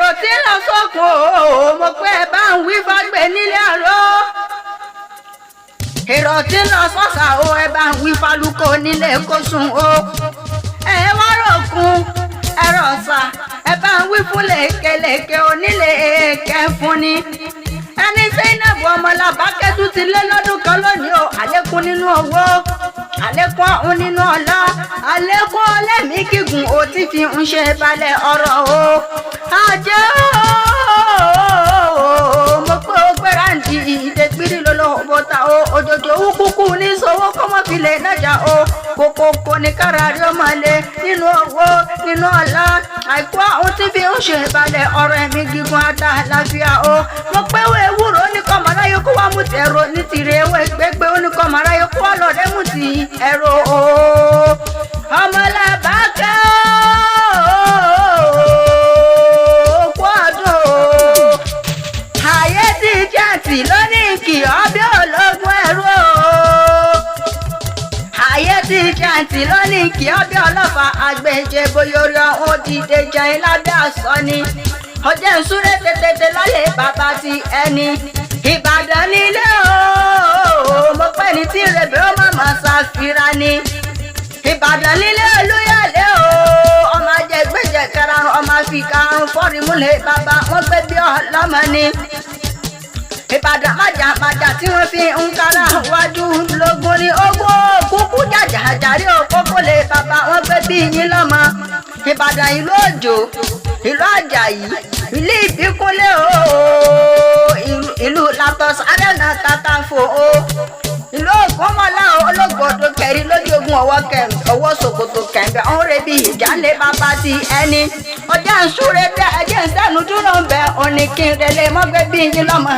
èrò tí ń lọ sókun o mo pé ẹ bá ń wí fágbé nílé àró. èrò tí ń lọ sọ́sà o ẹ bá ń wí fálùkò nílé kóṣùn o. ẹ wá ròkun ẹ̀rọ ọ̀sà ẹ bá ń wí fún lèkelèke onílé kẹfún ni. ẹni Zainabu Ọmọlábákẹ́ tún ti lé lọ́dún kan lónìí o. àlékún nínú owó àlékún ọ̀hún nínú ọlá àlékún ọlẹ́mí gígùn ó ti fi ń ṣe balẹ̀ ọ̀rọ̀ o. ajé o mo pé ó gbéra ń di ìdẹ́gbìrì lọ́lọ́ bọ́tà o. òjòjò owó kúkú ní sọ́wọ́ kọ́mọ́filẹ̀ nájà o. kókó ní kára rí ọmọ lé nínú owó nínú ọlá àìkú ọ̀hún ti fi ń ṣe balẹ̀ ọ̀rọ̀ ẹ̀mí gígùn àtà àlàáfíà o. mo pé wo ewúro ní kọ́mọ́láyé kó wá mú ti ẹ̀rọ ní tìrẹ ewé gbégbé ó ní kọ́mọ́láyé kó wá lọ́ọ̀dẹ́ mú ti ẹ̀rọ o. Ọmọlábákẹ́ o kú ọdún o. ayé ti jẹ́ǹtì lónìí kì ọ́ bí ológun ẹ̀rú o. ayé ti jẹ́ǹtì lónìí kì ọ́ bí ọlọ́fà àgbèjẹ bóyá orí ọ̀hún dìde jẹun lábẹ́ àsọ ni. ọjọ́ ìsúré tètè lọ́lẹ̀ bàbá ti ẹni. Ìbàdàn nílé o mo pẹ́ ní tí rèébé ó má má ṣàfihàn ni. Ìbàdàn nílé Olúyọ̀lé o ọmọ ajẹgbẹjẹ karùn ọmọ fi karùn fọrímúlẹ bàbá wọn gbé bí ọlọmọ ni. Ìbàdàn májà tí wọ́n fi ń kára wájú lógún ní ogún kúkú jàjàjàrí òkókó lè bàbá wọn gbé bí yín lọ́mọ. Ìbàdàn ìlú Òjò ìlú Àjàyí ìlú Ìbíkúnlé o ìlú Lagos Arena Kakanfò o ìlú Ògúnmọ́lá olóògbòdo kẹrin lójú ogun ọwọ́ Sòkòtò kẹ̀mbẹ́ ọ̀hún rẹ̀ bí ìjálè bàbá ti ẹni. ọjà ń súre dé ẹjẹ́ ń sẹ́nu dúró ń bẹ òní kí n rẹlẹ̀ mọ́gbẹ́ bí yín lọ́mọ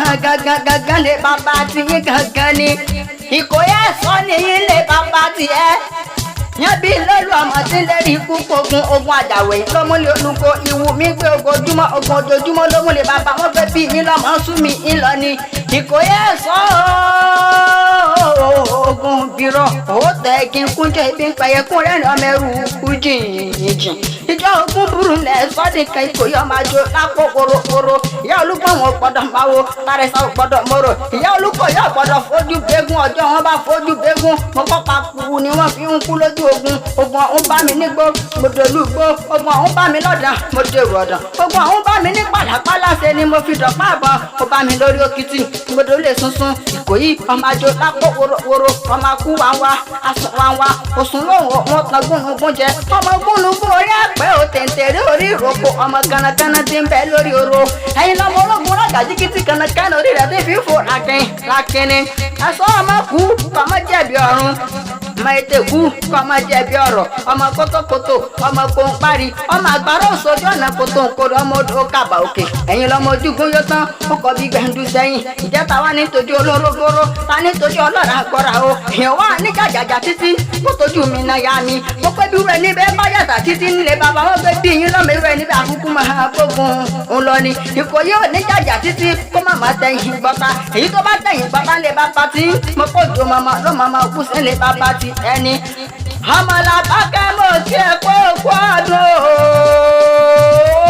gangan lè bàbá ti yín gangan ni. Ìkòyí ẹ̀sọ́ ni yín lè bàbá ti ẹ́. yẹn bí lólu ọmọ tí ń lérí ikú ogun àjàwé lómúlẹ̀ olùkọ́ ìwù mi gbé ogun ojoojúmọ́ lómúlẹ̀ bàbá wọn fẹ́ bí yín lọ́mọ sún mi ńlọ ni. Ìkòyí ẹ̀sọ́ ogun bírọ̀ ó tẹ̀ kí n kúnjẹ́ ibi ń pẹ̀yẹ kún rẹ́rìn ọmọ ẹrù kú jìn. ìjọ ogun burú lẹ̀ sọ́dìkan Ìkòyí ọmọ àjò lápò korokoro. ìyá Olúgbọ̀n wọn gbọ́dọ̀ máwo Tárẹ̀sà ò gbọ́dọ̀ mọ́rọ̀. ìyá Olúkòyí ò gbọ́dọ̀ fojú bẹ́gùn ọjọ́ wọn bá fojú bẹ́gùn mo kọ́pa kú ni wọ́n fi ń kú lójú ogun ọ̀hún bá mi nígbó mo dolúgbó ogun ọ̀hún bá mi lọ́dà mo dèrò ọ̀dàn ogun ọ̀hún bá mi ní pàlàpàlà ṣe ni mo fi dọ̀pá àbọ̀ ó bá mi lórí òkìtì mo dolè sunsun Ìkòyí ọmọ àjò lápò woro ọmọ akú wàwá asùn wàwá òsùn lóhùn wọn tan gúnugún jẹ ọmọ gúnugún orí àpẹ ò tẹ̀ǹtẹ̀rẹ́ orí ìrókò ọmọ kanakana ti ń bẹ lórí oro ẹ̀yin lọmọ ológun rágàjíkìtì kanakana orí rẹ̀ tó fi fò lákínní ẹ̀sọ́ ọmọ kú kọ́mọ jẹ̀bi ọ̀run ọmọ ètè kú kọ́mọ jẹ̀bi ọ̀rọ̀ ọmọ kótókótó ọmọ kóńparí ọmọ àgbàrá òṣojú ọ̀nà kótóńkóró ọmọ odò kàbà òkè ẹ̀yin lọmọ ojúgun yóò tán ó kọ́ bí gbẹ̀ndú sẹ́yìn ìjẹta wá nítorí olórógóró ta nítorí ọlọ́ra gbọ́ra o èèyàn wà ní jàjàjà títí kó tójú mi náà yá mi mo pé bí rẹ níbẹ̀ bá yàtà títí nílé bàbá wọn gbé bí yín lọ́mọ rẹ níbẹ̀ àkúkú máa gbógun ń lọ ni Ìkòyí ò ní jàjà títí kó má má tẹ̀yìn gbọ́ta èyí tó bá tẹ̀yìn gbọ́ta lè bá pati mo kó jo mama ló mama kú sí lè bá pati ẹni. Ọmọlábákẹ́ mo kí ẹ kó kú ọdún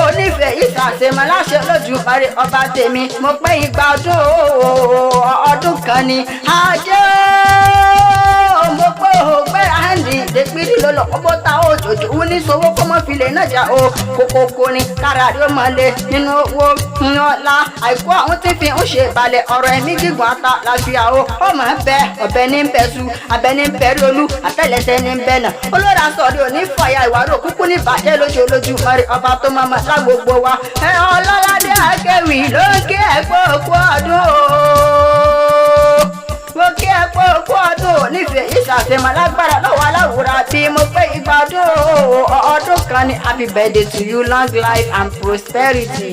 o nífẹ̀ẹ́ ìsàsèmọ́ láṣẹ lójú parí ọba tèmi mo pé ìgbà ọdún kan ni ajé mo pé ògbé àǹdí ìdẹ́gbìrì lọ́lọ́ ọgbọ́ ta òjòjò wú ní sowó kó mọ́ filẹ̀ náà jà o kókókó ni kára rí ó mọ̀ lé nínú owó ní ọ̀la àìkú àwọn tí fi ń ṣe ìbàlẹ̀ ọ̀rọ̀ ẹ̀mí gígùn ata láfíà o ó mọ̀ ń bẹ ọ̀bẹ ní ń bẹ su abẹ ní ń bẹ rí olú àtẹlẹsẹ ní ń bẹ nà olóra sọ̀rí òní fàyà ìwárò kúkú ní bàjẹ́ lójú mọ́rí ọba tó máa ma lá gbogbo wa ẹ ọlọ́ládé akẹ́wì ló ń kí ẹ̀kọ́ òkú ọdún o mo kí ẹ pé okú ọdún nífẹ̀ẹ́ ìṣàfihàn lágbára lọ́wọ́ aláwòrán bí mo pé ìgbà ọdún kan ní happy birthday to you long life and prosperity.